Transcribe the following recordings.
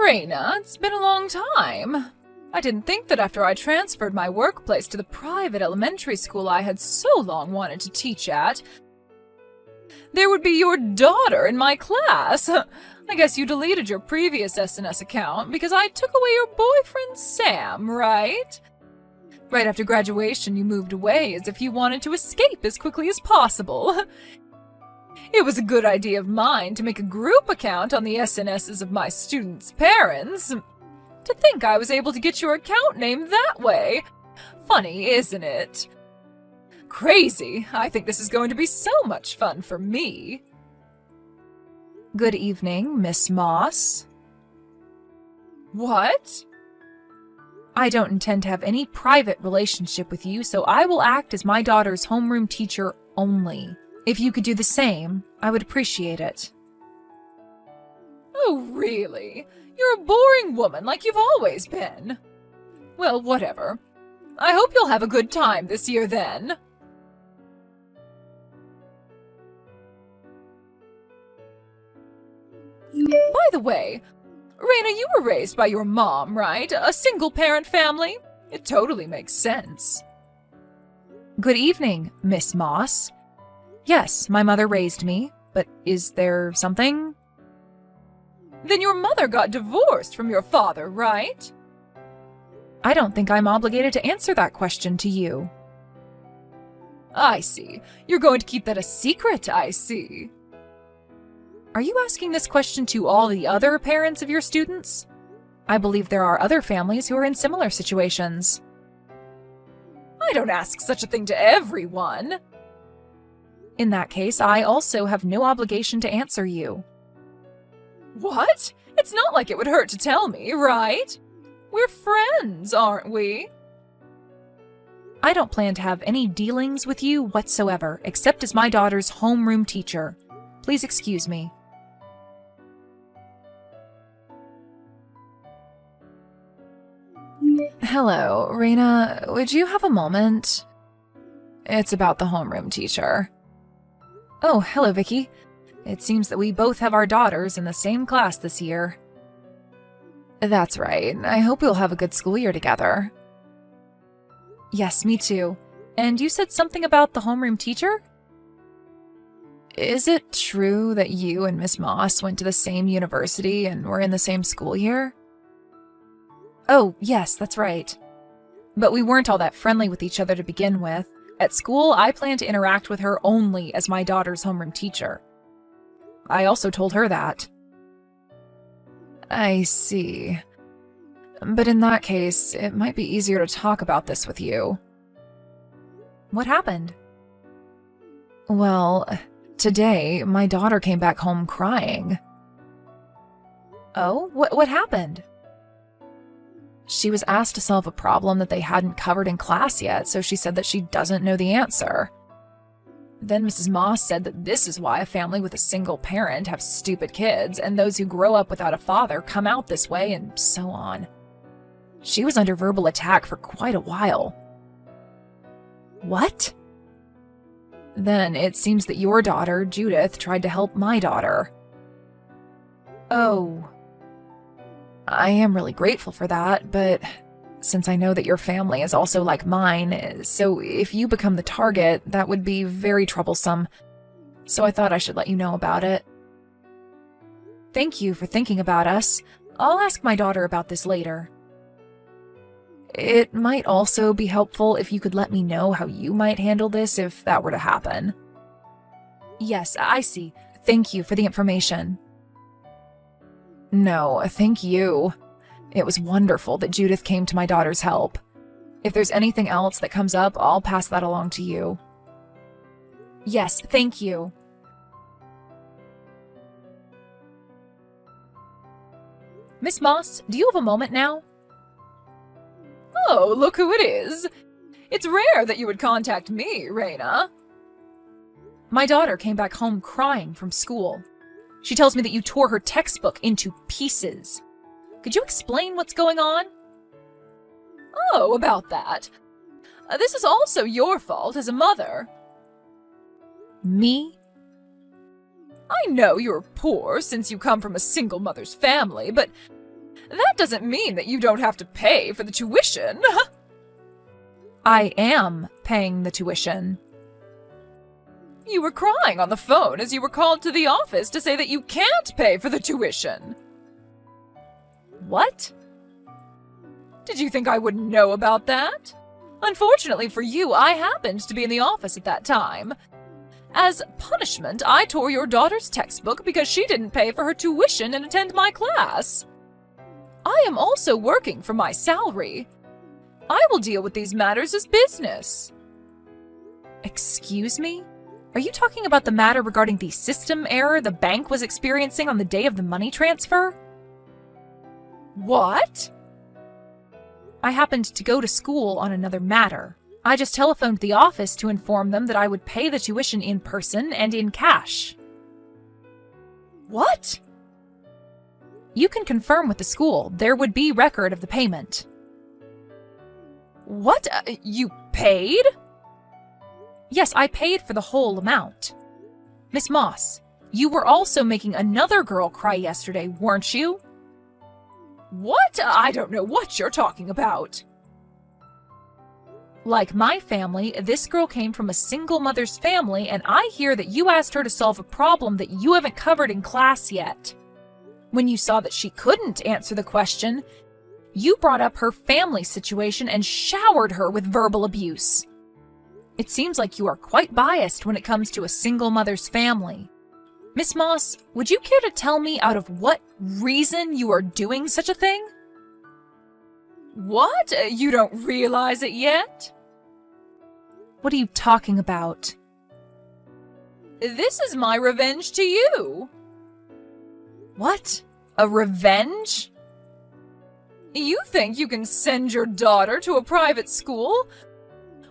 Raina, it's been a long time. I didn't think that after I transferred my workplace to the private elementary school I had so long wanted to teach at, there would be your daughter in my class. I guess you deleted your previous SNS account because I took away your boyfriend Sam, right? Right after graduation, you moved away as if you wanted to escape as quickly as possible. It was a good idea of mine to make a group account on the SNSs of my students' parents. To think I was able to get your account name that way. Funny, isn't it? Crazy. I think this is going to be so much fun for me. Good evening, Miss Moss. What? I don't intend to have any private relationship with you, so I will act as my daughter's homeroom teacher only. If you could do the same, I would appreciate it. Oh, really? You're a boring woman like you've always been. Well, whatever. I hope you'll have a good time this year then. By the way, Raina, you were raised by your mom, right? A single-parent family? It totally makes sense. Good evening, Miss Moss. Yes, my mother raised me, but is there something? Then your mother got divorced from your father, right? I don't think I'm obligated to answer that question to you. I see. You're going to keep that a secret, I see. Are you asking this question to all the other parents of your students? I believe there are other families who are in similar situations. I don't ask such a thing to everyone. In that case, I also have no obligation to answer you. What? It's not like it would hurt to tell me, right? We're friends, aren't we? I don't plan to have any dealings with you whatsoever, except as my daughter's homeroom teacher. Please excuse me. Hello, Raina. Would you have a moment? It's about the homeroom teacher. Oh, hello, Vicky. It seems that we both have our daughters in the same class this year. That's right. I hope we'll have a good school year together. Yes, me too. And you said something about the homeroom teacher? Is it true that you and Miss Moss went to the same university and were in the same school year? Oh, yes, that's right. But we weren't all that friendly with each other to begin with. At school, I plan to interact with her only as my daughter's homeroom teacher. I also told her that. I see. But in that case, it might be easier to talk about this with you. What happened? Well, today, my daughter came back home crying. Oh, what happened? She was asked to solve a problem that they hadn't covered in class yet, so she said that she doesn't know the answer. Then Mrs. Moss said that this is why a family with a single parent have stupid kids, and those who grow up without a father come out this way, and so on. She was under verbal attack for quite a while. What? Then it seems that your daughter, Judith, tried to help my daughter. Oh. I am really grateful for that, but since I know that your family is also like mine, so if you become the target, that would be very troublesome. So I thought I should let you know about it. Thank you for thinking about us. I'll ask my daughter about this later. It might also be helpful if you could let me know how you might handle this if that were to happen. Yes, I see. Thank you for the information. No, thank you. It was wonderful that Judith came to my daughter's help. If there's anything else that comes up, I'll pass that along to you. Yes, thank you. Miss Moss, do you have a moment now? Oh, look who it is. It's rare that you would contact me, Raina. My daughter came back home crying from school. She tells me that you tore her textbook into pieces. Could you explain what's going on? Oh, about that. This is also your fault as a mother. Me? I know you're poor since you come from a single mother's family, but That doesn't mean that you don't have to pay for the tuition. I am paying the tuition. You were crying on the phone as you were called to the office to say that you can't pay for the tuition. What? Did you think I wouldn't know about that? Unfortunately for you, I happened to be in the office at that time. As punishment, I tore your daughter's textbook because she didn't pay for her tuition and attend my class. I am also working for my salary. I will deal with these matters as business. Excuse me? Are you talking about the matter regarding the system error the bank was experiencing on the day of the money transfer? What? I happened to go to school on another matter. I just telephoned the office to inform them that I would pay the tuition in person and in cash. What? You can confirm with the school. There would be record of the payment. What? You paid? Yes, I paid for the whole amount. Miss Moss, you were also making another girl cry yesterday, weren't you? What? I don't know what you're talking about. Like my family, this girl came from a single mother's family, and I hear that you asked her to solve a problem that you haven't covered in class yet. When you saw that she couldn't answer the question, you brought up her family situation and showered her with verbal abuse. It seems like you are quite biased when it comes to a single mother's family. Miss Moss, would you care to tell me out of what reason you are doing such a thing? What? You don't realize it yet? What are you talking about? This is my revenge to you. What? A revenge? You think you can send your daughter to a private school?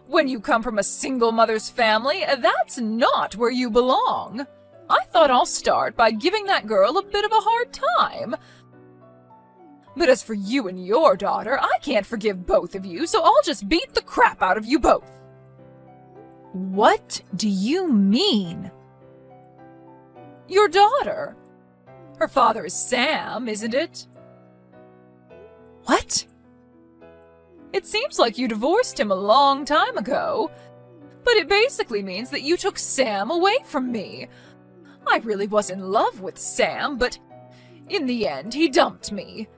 When you come from a single mother's family, that's not where you belong. I thought I'll start by giving that girl a bit of a hard time. But as for you and your daughter, I can't forgive both of you, so I'll just beat the crap out of you both. What do you mean? Your daughter. Her father is Sam, isn't it? What? It seems like you divorced him a long time ago, but it basically means that you took Sam away from me. I really was in love with Sam, but in the end, he dumped me.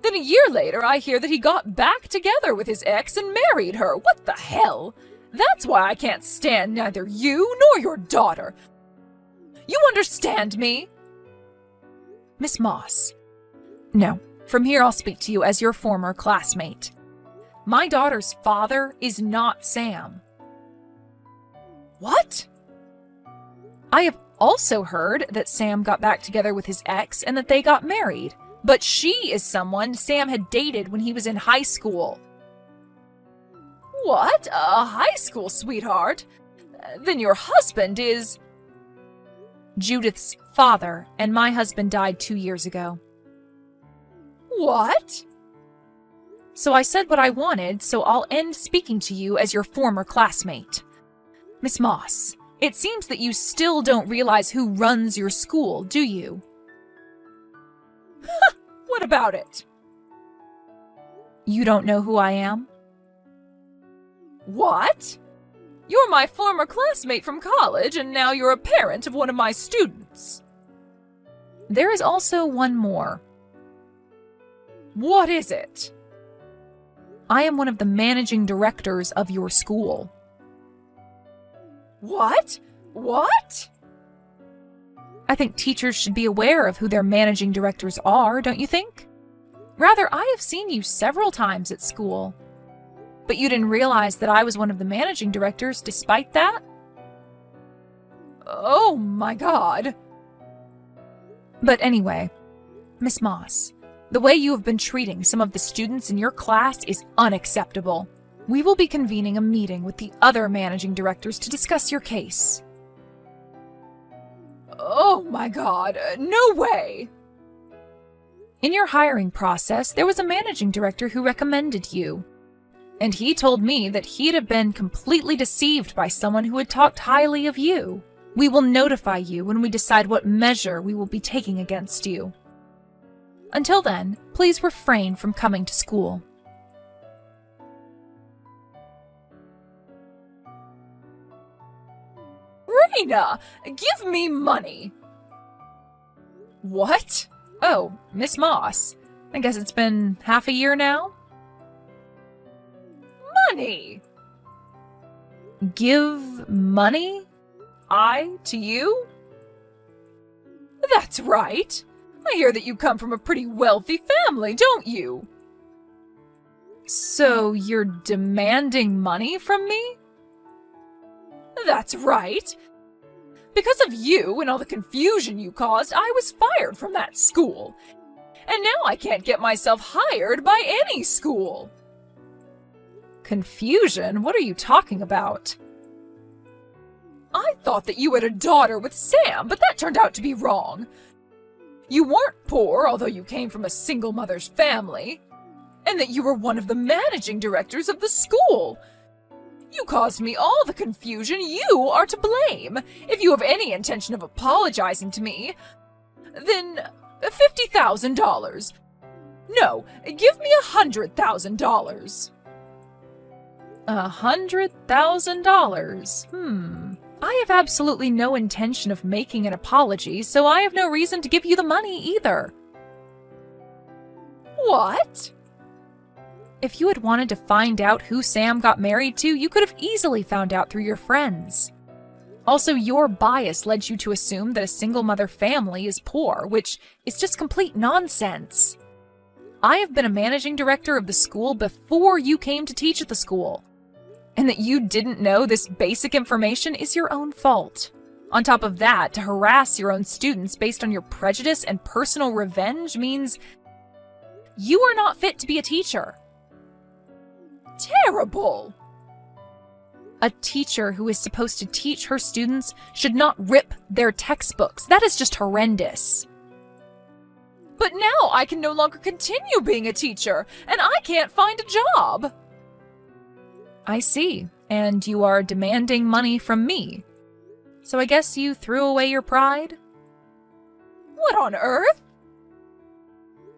Then a year later, I hear that he got back together with his ex and married her. What the hell? That's why I can't stand neither you nor your daughter. You understand me? Miss Moss. No, from here I'll speak to you as your former classmate. My daughter's father is not Sam. What? I have also heard that Sam got back together with his ex and that they got married. But she is someone Sam had dated when he was in high school. What? A high school sweetheart? Then your husband is... Judith's father, and my husband died 2 years ago. What? So I said what I wanted, so I'll end speaking to you as your former classmate. Miss Moss, it seems that you still don't realize who runs your school, do you? What about it? You don't know who I am? What? You're my former classmate from college, and now you're a parent of one of my students. There is also one more. What is it? I am one of the managing directors of your school. What? What? I think teachers should be aware of who their managing directors are, don't you think? Rather, I have seen you several times at school. But you didn't realize that I was one of the managing directors despite that? Oh my God. But anyway, Miss Moss, the way you have been treating some of the students in your class is unacceptable. We will be convening a meeting with the other managing directors to discuss your case. Oh my God, no way! In your hiring process, there was a managing director who recommended you. And he told me that he'd have been completely deceived by someone who had talked highly of you. We will notify you when we decide what measure we will be taking against you. Until then, please refrain from coming to school. Raina, give me money. What? Oh, Miss Moss. I guess it's been half a year now? Money. Give money? I to you? That's right. I hear that you come from a pretty wealthy family, don't you? So you're demanding money from me? That's right. Because of you and all the confusion you caused, I was fired from that school. And now I can't get myself hired by any school. Confusion? What are you talking about? I thought that you had a daughter with Sam, but that turned out to be wrong. You weren't poor, although you came from a single mother's family, and that you were one of the managing directors of the school. You caused me all the confusion. You are to blame. If you have any intention of apologizing to me, then $50,000. No, give me $100,000. $100,000? I have absolutely no intention of making an apology, so I have no reason to give you the money either. What? If you had wanted to find out who Sam got married to, you could have easily found out through your friends. Also, your bias led you to assume that a single mother family is poor, which is just complete nonsense. I have been a managing director of the school before you came to teach at the school. And that you didn't know this basic information is your own fault. On top of that, to harass your own students based on your prejudice and personal revenge means you are not fit to be a teacher. Terrible! A teacher who is supposed to teach her students should not rip their textbooks. That is just horrendous. But now I can no longer continue being a teacher, and I can't find a job. I see, and you are demanding money from me. So I guess you threw away your pride? What on earth?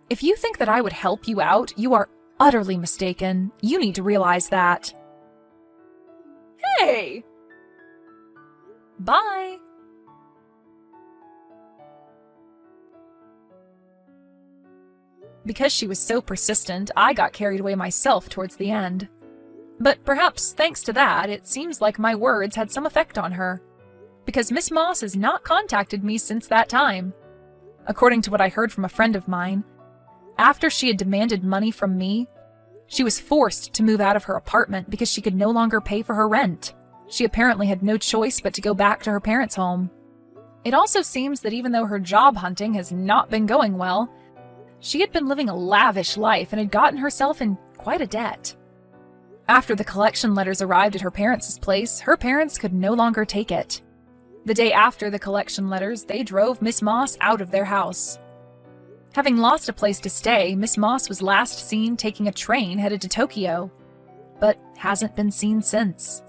If you think that I would help you out, you are utterly mistaken. You need to realize that. Hey! Bye! Because she was so persistent, I got carried away myself towards the end. But perhaps thanks to that, it seems like my words had some effect on her. Because Miss Moss has not contacted me since that time. According to what I heard from a friend of mine, after she had demanded money from me, she was forced to move out of her apartment because she could no longer pay for her rent. She apparently had no choice but to go back to her parents' home. It also seems that even though her job hunting has not been going well, she had been living a lavish life and had gotten herself in quite a debt. After the collection letters arrived at her parents' place, her parents could no longer take it. The day after the collection letters, they drove Miss Moss out of their house. Having lost a place to stay, Miss Moss was last seen taking a train headed to Tokyo, but hasn't been seen since.